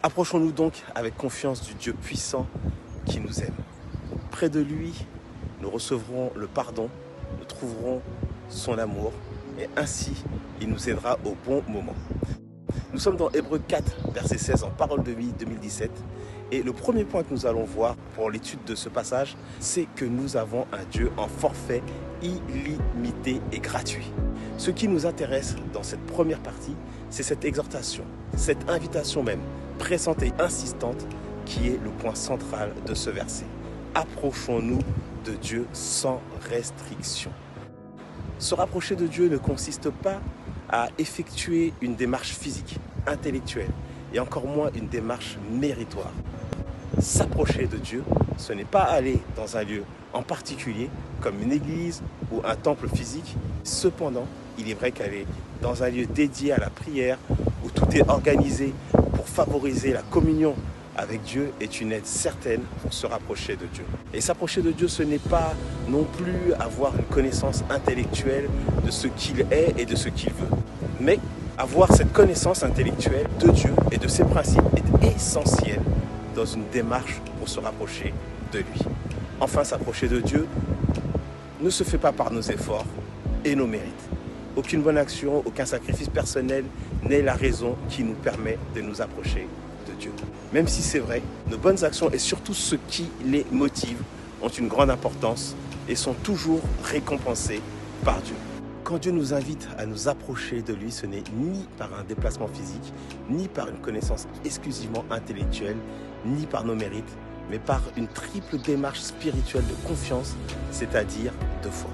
Approchons-nous donc avec confiance du Dieu puissant qui nous aime. Près de lui, nous recevrons le pardon, nous trouverons son amour et ainsi, il nous aidera au bon moment. Nous sommes dans Hébreux 4, verset 16 en Parole de vie 2017 et le premier point que nous allons voir pour l'étude de ce passage, c'est que nous avons un Dieu en forfait illimité et gratuit. Ce qui nous intéresse dans cette première partie, c'est cette exhortation, cette invitation même, pressante et insistante, qui est le point central de ce verset. Approchons-nous de Dieu sans restriction. Se rapprocher de Dieu ne consiste pas à effectuer une démarche physique, intellectuelle, et encore moins une démarche méritoire. S'approcher de Dieu, ce n'est pas aller dans un lieu en particulier, comme une église ou un temple physique. Cependant, il est vrai qu'aller dans un lieu dédié à la prière, où tout est organisé pour favoriser la communion avec Dieu, est une aide certaine pour se rapprocher de Dieu. Et s'approcher de Dieu, ce n'est pas non plus avoir une connaissance intellectuelle de ce qu'il est et de ce qu'il veut. Mais avoir cette connaissance intellectuelle de Dieu et de ses principes est essentiel dans une démarche pour se rapprocher de lui. Enfin, s'approcher de Dieu ne se fait pas par nos efforts et nos mérites. Aucune bonne action, aucun sacrifice personnel n'est la raison qui nous permet de nous approcher de Dieu. Même si c'est vrai, nos bonnes actions et surtout ce qui les motive ont une grande importance et sont toujours récompensées par Dieu. Quand Dieu nous invite à nous approcher de lui, ce n'est ni par un déplacement physique, ni par une connaissance exclusivement intellectuelle, ni par nos mérites, mais par une triple démarche spirituelle de confiance, c'est-à-dire de foi.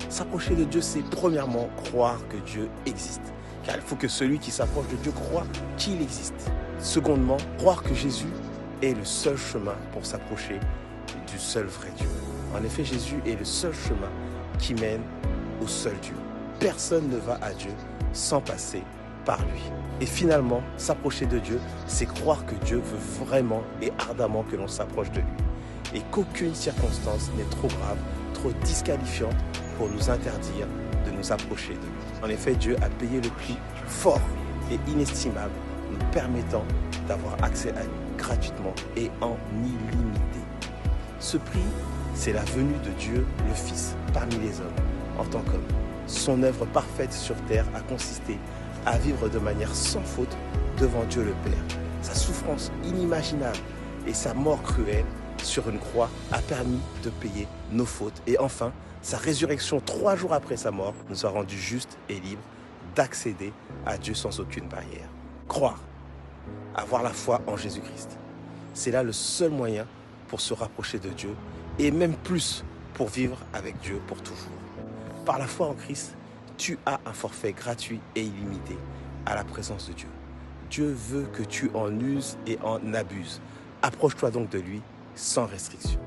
S'approcher de Dieu, c'est premièrement croire que Dieu existe, car il faut que celui qui s'approche de Dieu croit qu'il existe. Secondement, croire que Jésus est le seul chemin pour s'approcher du seul vrai Dieu. En effet, Jésus est le seul chemin qui mène au seul Dieu. Personne ne va à Dieu sans passer par lui. Et finalement, s'approcher de Dieu, c'est croire que Dieu veut vraiment et ardemment que l'on s'approche de lui. Et qu'aucune circonstance n'est trop grave, trop disqualifiante pour nous interdire de nous approcher de lui. En effet, Dieu a payé le prix fort et inestimable, nous permettant d'avoir accès à lui gratuitement et en illimité. Ce prix, c'est la venue de Dieu, le Fils, parmi les hommes, en tant qu'homme. Son œuvre parfaite sur terre a consisté à vivre de manière sans faute devant Dieu le Père. Sa souffrance inimaginable et sa mort cruelle sur une croix a permis de payer nos fautes. Et enfin, sa résurrection 3 jours après sa mort nous a rendus justes et libres d'accéder à Dieu sans aucune barrière. Croire, avoir la foi en Jésus-Christ, c'est là le seul moyen pour se rapprocher de Dieu et même plus pour vivre avec Dieu pour toujours. Par la foi en Christ, tu as un forfait gratuit et illimité à la présence de Dieu. Dieu veut que tu en uses et en abuses. Approche-toi donc de lui sans restriction.